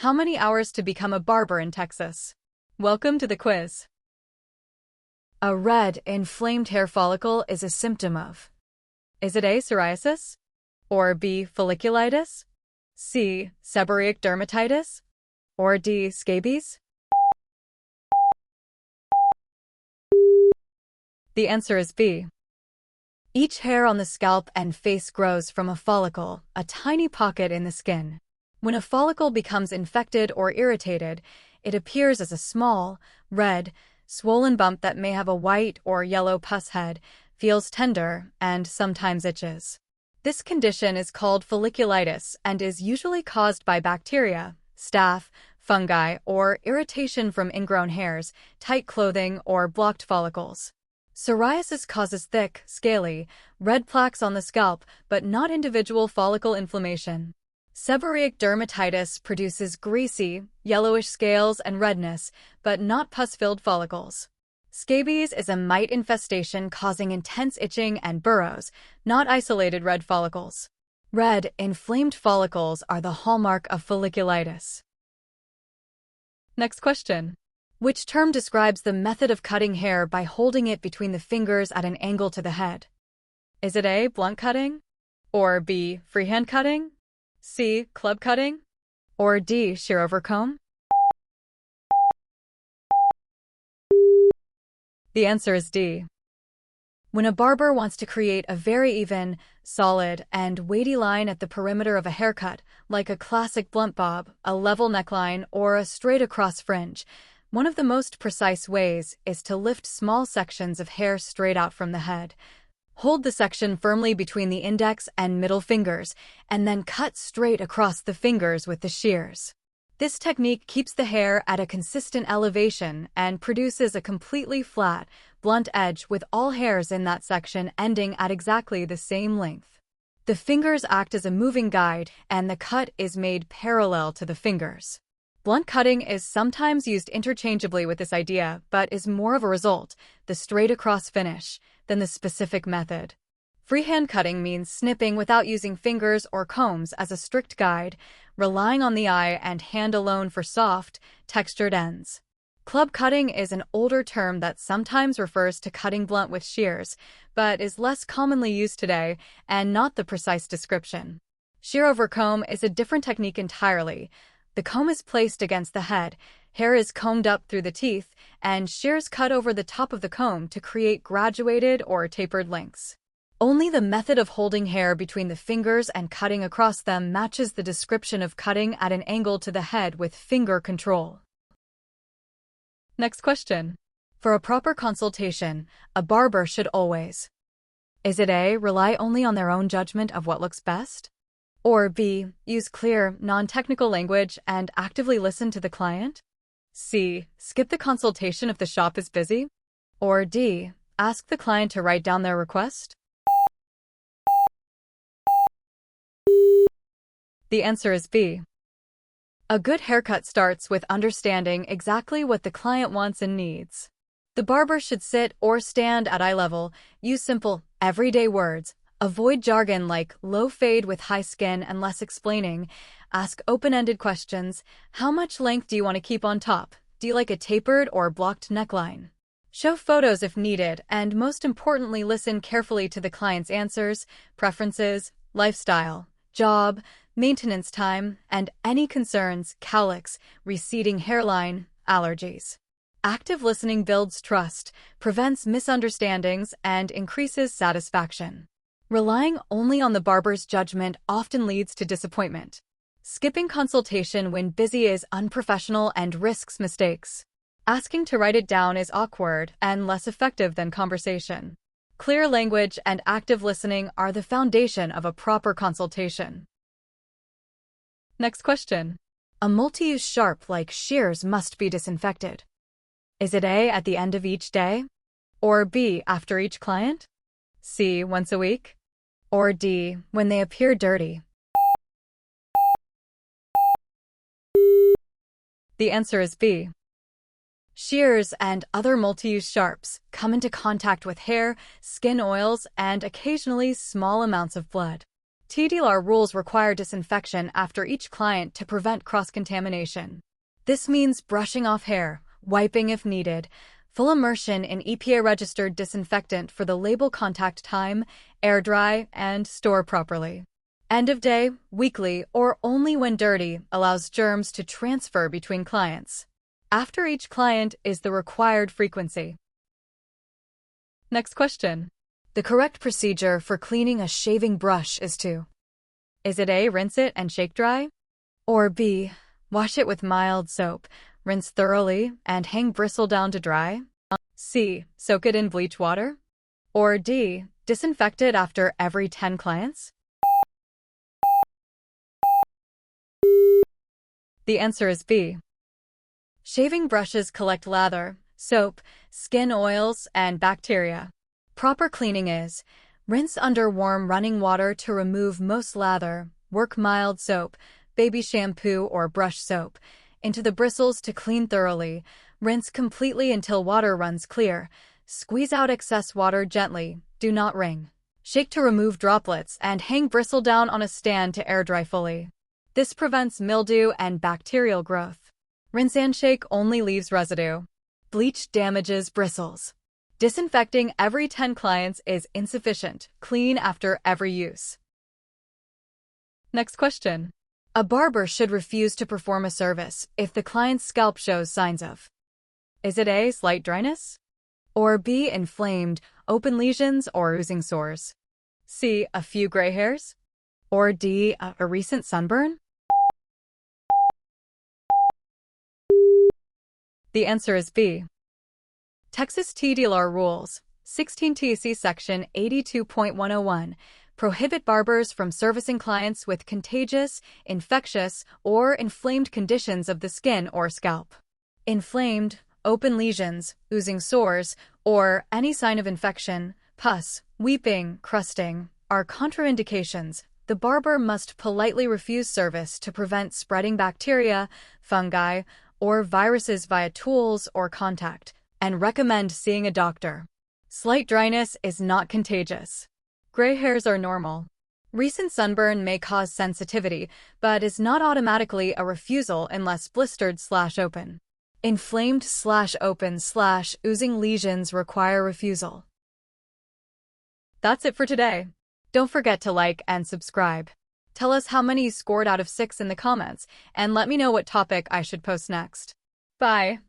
How many hours to become a barber in Texas? Welcome to the quiz. A red, inflamed hair follicle is a symptom of: is it A, psoriasis? Or B, folliculitis? C, seborrheic dermatitis? Or D, scabies? The answer is B. Each hair on the scalp and face grows from a follicle, a tiny pocket in the skin. When a follicle becomes infected or irritated, it appears as a small, red, swollen bump that may have a white or yellow pus head, feels tender, and sometimes itches. This condition is called folliculitis and is usually caused by bacteria, staph, fungi, or irritation from ingrown hairs, tight clothing, or blocked follicles. Psoriasis causes thick, scaly, red plaques on the scalp, but not individual follicle inflammation. Seborrheic dermatitis produces greasy, yellowish scales and redness, but not pus-filled follicles. Scabies is a mite infestation causing intense itching and burrows, not isolated red follicles. Red, inflamed follicles are the hallmark of folliculitis. Next question. Which term describes the method of cutting hair by holding it between the fingers at an angle to the head? Is it A, blunt cutting? Or B, freehand cutting? C, club cutting? Or D, shear over comb? The answer is D. When a barber wants to create a very even, solid, and weighty line at the perimeter of a haircut, like a classic blunt bob, a level neckline, or a straight-across fringe, one of the most precise ways is to lift small sections of hair straight out from the head. Hold the section firmly between the index and middle fingers, and then cut straight across the fingers with the shears. This technique keeps the hair at a consistent elevation and produces a completely flat, blunt edge with all hairs in that section ending at exactly the same length. The fingers act as a moving guide, and the cut is made parallel to the fingers. Blunt cutting is sometimes used interchangeably with this idea, but is more of a result, the straight-across finish, than the specific method. Freehand cutting means snipping without using fingers or combs as a strict guide, relying on the eye and hand alone for soft, textured ends. Club cutting is an older term that sometimes refers to cutting blunt with shears, but is less commonly used today and not the precise description. Shear over comb is a different technique entirely. The comb is placed against the head, hair is combed up through the teeth, and shears cut over the top of the comb to create graduated or tapered lengths. Only the method of holding hair between the fingers and cutting across them matches the description of cutting at an angle to the head with finger control. Next question. For a proper consultation, a barber should always: is it A, rely only on their own judgment of what looks best? Or B, use clear, non-technical language and actively listen to the client? C, skip the consultation if the shop is busy? Or D, ask the client to write down their request? The answer is B. A good haircut starts with understanding exactly what the client wants and needs. The barber should sit or stand at eye level, use simple, everyday words, avoid jargon like low fade with high skin and less explaining, ask open-ended questions. How much length do you want to keep on top? Do you like a tapered or blocked neckline? Show photos if needed, and most importantly, listen carefully to the client's answers, preferences, lifestyle, job, maintenance time, and any concerns, cowlicks, receding hairline, allergies. Active listening builds trust, prevents misunderstandings, and increases satisfaction. Relying only on the barber's judgment often leads to disappointment. Skipping consultation when busy is unprofessional and risks mistakes. Asking to write it down is awkward and less effective than conversation. Clear language and active listening are the foundation of a proper consultation. Next question. A multi-use sharp like shears must be disinfected. Is it A, at the end of each day? Or B, after each client? C, once a week? Or D, when they appear dirty? The answer is B. Shears and other multi-use sharps come into contact with hair, skin oils, and occasionally small amounts of blood. TDLR rules require disinfection after each client to prevent cross-contamination. This means brushing off hair, wiping if needed, full immersion in EPA-registered disinfectant for the label contact time, air dry, and store properly. End of day, weekly, or only when dirty allows germs to transfer between clients. After each client is the required frequency. Next question. The correct procedure for cleaning a shaving brush is to: is it A, rinse it and shake dry? Or B, wash it with mild soap, rinse thoroughly, and hang bristle down to dry? C, soak it in bleach water? Or D, disinfect it after every 10 clients? The answer is B. Shaving brushes collect lather, soap, skin oils, and bacteria. Proper cleaning is: rinse under warm running water to remove most lather, work mild soap, baby shampoo or brush soap, into the bristles to clean thoroughly, rinse completely until water runs clear, squeeze out excess water gently, do not wring. Shake to remove droplets and hang bristle down on a stand to air dry fully. This prevents mildew and bacterial growth. Rinse and shake only leaves residue. Bleach damages bristles. Disinfecting every 10 clients is insufficient. Clean after every use. Next question. A barber should refuse to perform a service if the client's scalp shows signs of: is it A, slight dryness? Or B, inflamed, open lesions or oozing sores? C, a few gray hairs? Or D, a recent sunburn? The answer is B. Texas TDLR rules, 16 TC Section 82.101, prohibit barbers from servicing clients with contagious, infectious, or inflamed conditions of the skin or scalp. Inflamed, open lesions, oozing sores, or any sign of infection, pus, weeping, crusting, are contraindications. The barber must politely refuse service to prevent spreading bacteria, fungi, or viruses via tools or contact, and recommend seeing a doctor. Slight dryness is not contagious. Gray hairs are normal. Recent sunburn may cause sensitivity, but is not automatically a refusal unless blistered/open. Inflamed/open/oozing lesions require refusal. That's it for today. Don't forget to like and subscribe. Tell us how many you scored out of 6 in the comments, and let me know what topic I should post next. Bye.